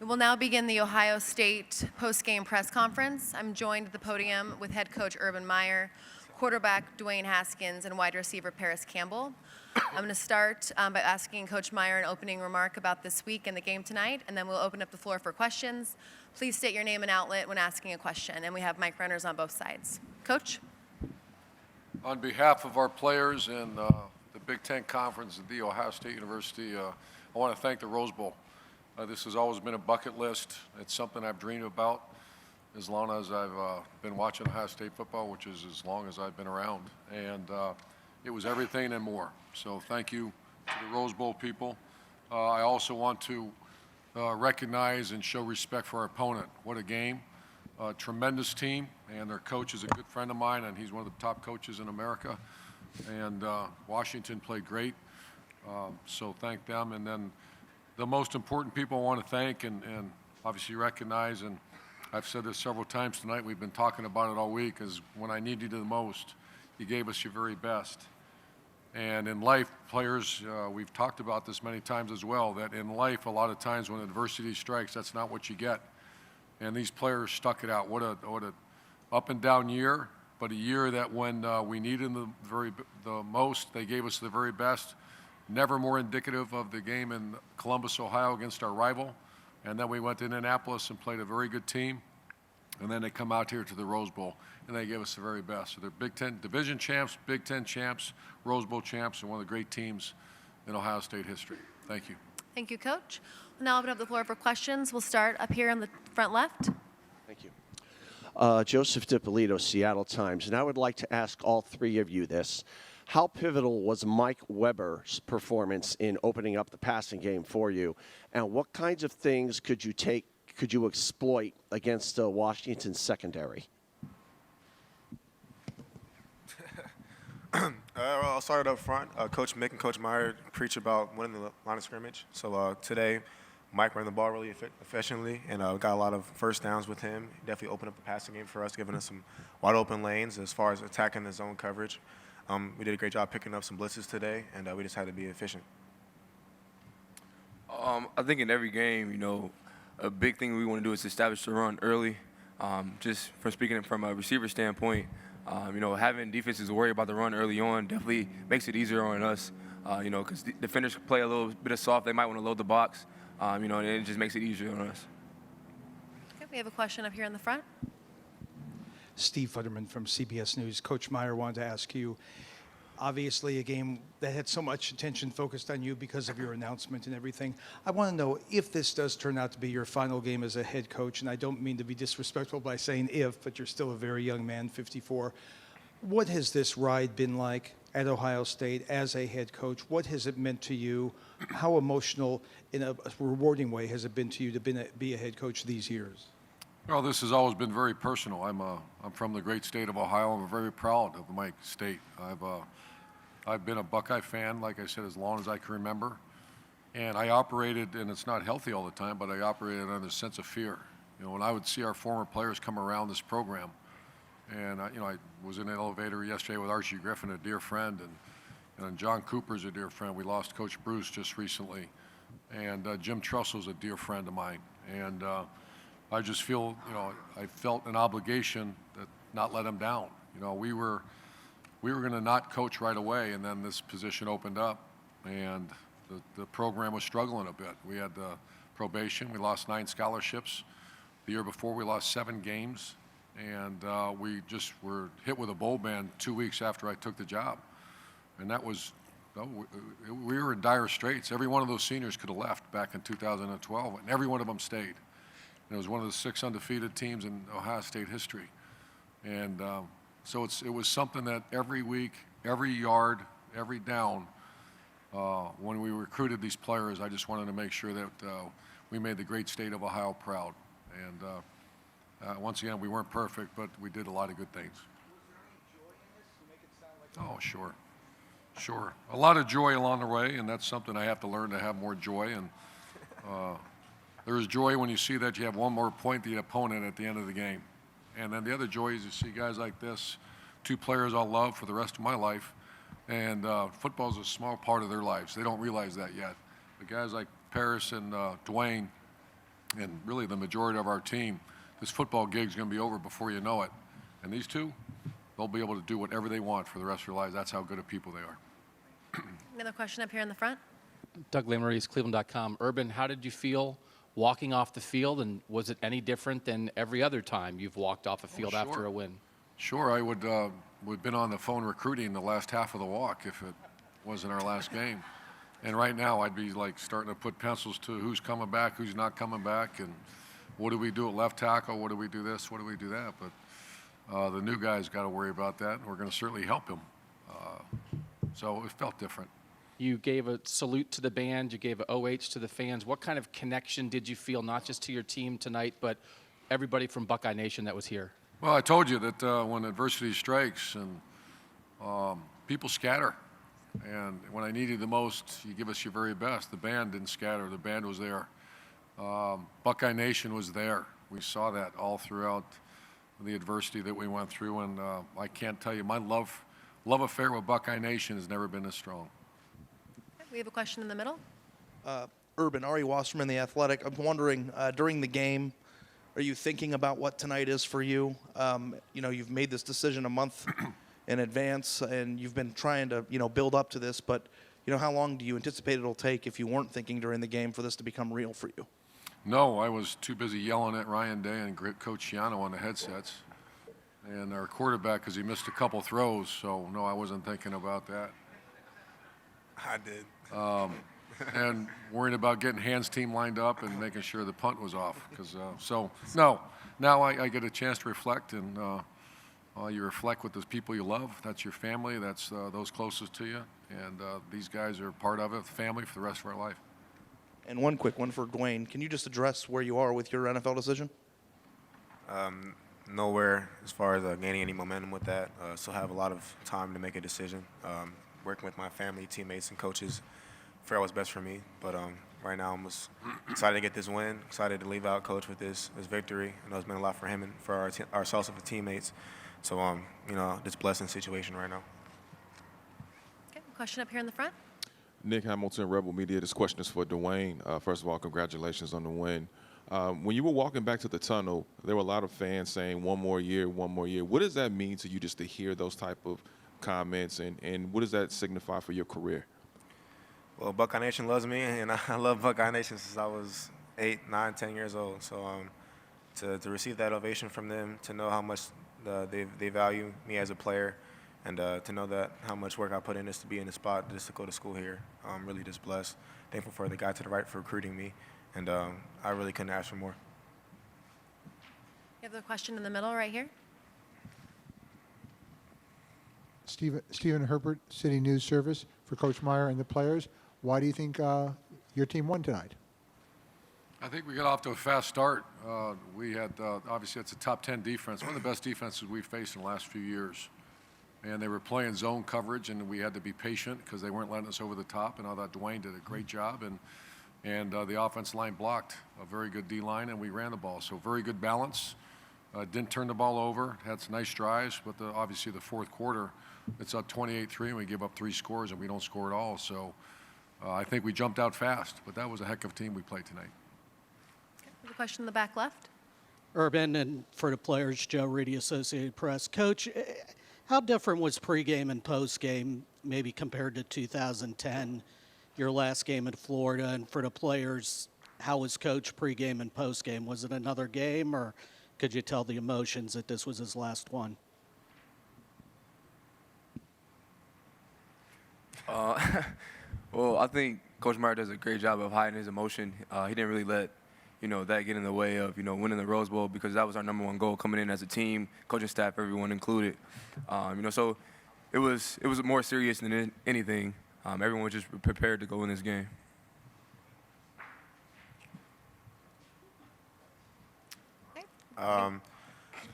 We'll now begin the Ohio State postgame press conference. I'm joined at the podium with head coach Urban Meyer, quarterback Dwayne Haskins, and wide receiver Parris Campbell. I'm going to start by asking Coach Meyer an opening remark about this week and the game tonight, and then we'll open up the floor for questions. Please state your name and outlet when asking a question, and we have mic runners on both sides. Coach? On behalf of our players and the Big Ten Conference at The Ohio State University, I want to thank the Rose Bowl. This has always been a bucket list. It's something I've dreamed about as long as I've been watching Ohio State football, which is as long as I've been around. And it was everything and more. So thank you to the Rose Bowl people. I also want to recognize and show respect for our opponent. What a game. Tremendous team, and their coach is a good friend of mine, and he's one of the top coaches in America. And Washington played great, so thank them. And then the most important people I want to thank and obviously recognize, and I've said this several times tonight, we've been talking about it all week, is when I needed you the most, you gave us your very best. And in life, players, we've talked about this many times as well, that in life, a lot of times when adversity strikes, that's not what you get. And these players stuck it out. What a up and down year, but a year that when we needed them the most, they gave us the very best. Never more indicative of the game in Columbus, Ohio against our rival. And then we went to Indianapolis and played a very good team. And then they come out here to the Rose Bowl, and they gave us the very best. So they're Big Ten division champs, Big Ten champs, Rose Bowl champs, and one of the great teams in Ohio State history. Thank you. Thank you, Coach. We'll now open up the floor for questions. We'll start up here in the front left. Thank you. Joseph DiPolito, Seattle Times. And I would like to ask all three of you this. How pivotal was Mike Weber's performance in opening up the passing game for you? And what kinds of things could you exploit against Washington's secondary? I'll start up front. Coach Mick and Coach Meyer preach about winning the line of scrimmage. So today, Mike ran the ball really efficiently, and got a lot of first downs with him. He definitely opened up the passing game for us, giving us some wide open lanes as far as attacking the zone coverage. We did a great job picking up some blitzes today, and we just had to be efficient. I think in every game, a big thing we want to do is establish the run early. Just from speaking from a receiver standpoint, having defenses worry about the run early on definitely makes it easier on us. Because defenders play a little bit of soft, they might want to load the box. And it just makes it easier on us. Okay, we have a question up here in the front. Steve Futterman from CBS News. Coach Meyer wanted to ask you, obviously a game that had so much attention focused on you because of your announcement and everything. I want to know if this does turn out to be your final game as a head coach, and I don't mean to be disrespectful by saying if, but you're still a very young man, 54. What has this ride been like at Ohio State as a head coach? What has it meant to you? How emotional, in a rewarding way, has it been to you to be a head coach these years? Well, this has always been very personal. I'm from the great state of Ohio. I'm very proud of my state. I've been a Buckeye fan, like I said, as long as I can remember. And I operated, and it's not healthy all the time, but I operated under a sense of fear. When I would see our former players come around this program, and I was in an elevator yesterday with Archie Griffin, a dear friend, and John Cooper's a dear friend. We lost Coach Bruce just recently, and Jim Trussel's a dear friend of mine. And I just feel, I felt an obligation to not let him down. We were going to not coach right away, and then this position opened up, and the program was struggling a bit. We had probation. We lost 9 scholarships. The year before, we lost 7 games, and we just were hit with a bowl ban 2 weeks after I took the job. And that was, we were in dire straits. Every one of those seniors could have left back in 2012, and every one of them stayed. It was one of the 6 undefeated teams in Ohio State history. And so it was something that every week, every yard, every down, when we recruited these players, I just wanted to make sure that we made the great state of Ohio proud. And once again, we weren't perfect, but we did a lot of good things. Oh, sure. Sure. A lot of joy along the way, and that's something I have to learn to have more joy. And there is joy when you see that you have one more point than the opponent at the end of the game. And then the other joy is you see guys like this, 2 players I'll love for the rest of my life. And football is a small part of their lives. They don't realize that yet. The guys like Parris and Dwayne, And really the majority of our team, this football gig's going to be over before you know it. And these two, they'll be able to do whatever they want for the rest of their lives. That's how good of people they are. Another question up here in the front. Doug Lamorese, Cleveland.com. Urban, how did you feel walking off the field, and was it any different than every other time you've walked off a field sure. after a win? Sure, I would we've been on the phone recruiting the last half of the walk if it wasn't our last game. And right now I'd be like starting to put pencils to who's coming back, who's not coming back, and what do we do at left tackle, what do we do this, what do we do that. But the new guy's got to worry about that, and we're going to certainly help him. So it felt different. You gave a salute to the band, you gave a OH to the fans. What kind of connection did you feel, not just to your team tonight, but everybody from Buckeye Nation that was here? Well, I told you that when adversity strikes and people scatter. And when I needed the most, you give us your very best. The band didn't scatter. The band was there. Buckeye Nation was there. We saw that all throughout the adversity that we went through. And I can't tell you, my love affair with Buckeye Nation has never been as strong. We have a question in the middle. Urban, Ari Wasserman, The Athletic. I'm wondering, during the game, are you thinking about what tonight is for you? You've made this decision a month in advance, and you've been trying to, build up to this, but, how long do you anticipate it'll take if you weren't thinking during the game for this to become real for you? No, I was too busy yelling at Ryan Day and Coach Shiano on the headsets. And our quarterback, because he missed a couple throws, so no, I wasn't thinking about that. I did. And worrying about getting Hans' team lined up and making sure the punt was off. No, now I get a chance to reflect, and you reflect with the people you love. That's your family. That's those closest to you. And these guys are part of it, family for the rest of our life. And one quick one for Dwayne. Can you just address where you are with your NFL decision? Nowhere as far as gaining any momentum with that. Still have a lot of time to make a decision. Working with my family, teammates, and coaches, figure out what's best for me. But right now I'm just excited to get this win, excited to leave out Coach with this victory. I know it's been a lot for him and for ourselves and the teammates. So, just blessing situation right now. Okay, question up here in the front. Nick Hamilton, Rebel Media. This question is for Dwayne. First of all, congratulations on the win. When you were walking back to the tunnel, there were a lot of fans saying, one more year, one more year. What does that mean to you just to hear those type of comments, and what does that signify for your career? Well, Buckeye Nation loves me, and I love Buckeye Nation since I was 8, 9, 10 years old. So to receive that ovation from them, to know how much they value me as a player, and to know that how much work I put in this to be in the spot, just to go to school here, I'm really just blessed. Thankful for the guy to the right for recruiting me, and I really couldn't ask for more. You have the question in the middle right here. Stephen Herbert, City News Service, for Coach Meyer and the players. Why do you think your team won tonight? I think we got off to a fast start. We had, obviously, it's a top 10 defense, one of the best defenses we've faced in the last few years. And they were playing zone coverage, and we had to be patient because they weren't letting us over the top. And I thought Dwayne did a great job, and the offense line blocked a very good D-line, and we ran the ball. So very good balance. Didn't turn the ball over, had some nice drives, but obviously the fourth quarter, it's up 28-3, and we give up 3 scores, and we don't score at all. So I think we jumped out fast, but that was a heck of a team we played tonight. Okay, we have a question in the back left. Urban, and for the players, Joe Reedy, Associated Press. Coach, how different was pregame and postgame, maybe compared to 2010, your last game in Florida? And for the players, how was Coach pregame and postgame? Was it another game, or could you tell the emotions that this was his last one? Well, I think Coach Meyer does a great job of hiding his emotion. He didn't really let, that get in the way of, winning the Rose Bowl, because that was our #1 goal coming in as a team, coaching staff, everyone included. So it was more serious than anything. Everyone was just prepared to go in this game.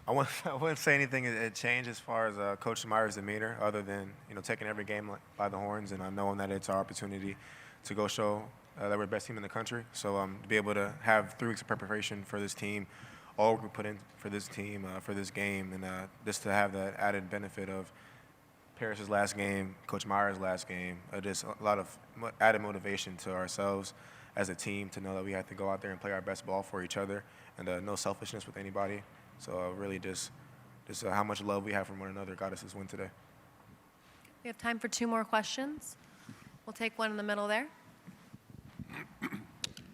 I wouldn't say anything had changed as far as Coach Meyer's demeanor, other than taking every game by the horns and knowing that it's our opportunity to go show that we're the best team in the country. So to be able to have 3 weeks of preparation for this team, all we put in for this team, for this game, and just to have that added benefit of Parris's last game, Coach Meyer's last game, just a lot of added motivation to ourselves as a team to know that we have to go out there and play our best ball for each other, and no selfishness with anybody. So really just how much love we have from one another got us this win today. We have time for 2 more questions. We'll take one in the middle there.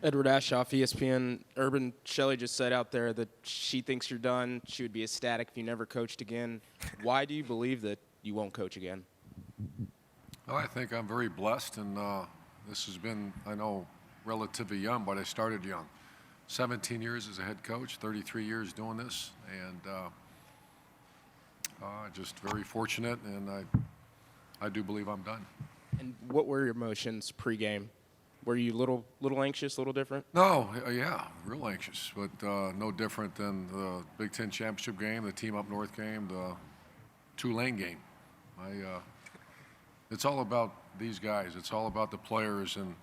Edward Ashoff, ESPN. Urban, Shelley just said out there that she thinks you're done. She would be ecstatic if you never coached again. Why do you believe that you won't coach again? Well, I think I'm very blessed, and this has been, I know, relatively young, but I started young. 17 years as a head coach, 33 years doing this, and just very fortunate, and I do believe I'm done. And what were your emotions pregame? Were you little anxious, a little different? No, yeah, real anxious, but no different than the Big Ten championship game, the team up north game, the Tulane game. It's all about these guys. It's all about the players, and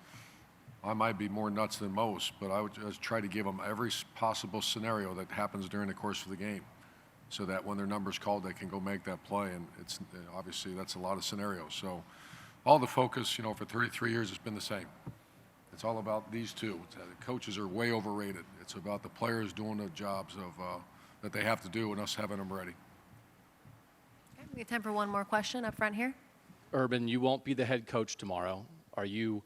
I might be more nuts than most, but I would just try to give them every possible scenario that happens during the course of the game, so that when their number's called, they can go make that play. And it's obviously that's a lot of scenarios. So all the focus, for 33 years, has been the same. It's all about these two. The coaches are way overrated. It's about the players doing the jobs that they have to do and us having them ready. Okay, we have time for one more question up front here. Urban, you won't be the head coach tomorrow. Are you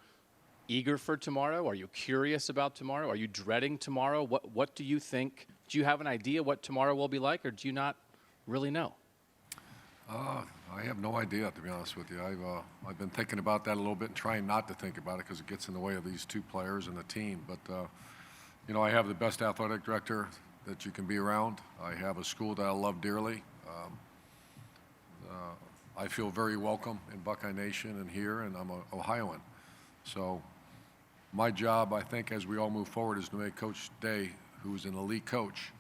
eager for tomorrow? Are you curious about tomorrow? Are you dreading tomorrow? What do you think? Do you have an idea what tomorrow will be like, or do you not really know? I have no idea, to be honest with you. I've been thinking about that a little bit and trying not to think about it because it gets in the way of these two players and the team. But, I have the best athletic director that you can be around. I have a school that I love dearly. I feel very welcome in Buckeye Nation and here, and I'm an Ohioan. So my job, I think, as we all move forward, is to make Coach Day, who's an elite coach,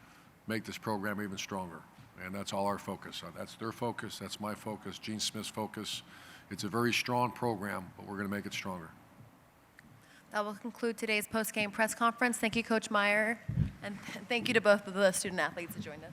make this program even stronger. And that's all our focus. That's their focus. That's my focus. Gene Smith's focus. It's a very strong program, but we're going to make it stronger. That will conclude today's post-game press conference. Thank you, Coach Meyer, and thank you to both of the student athletes who joined us.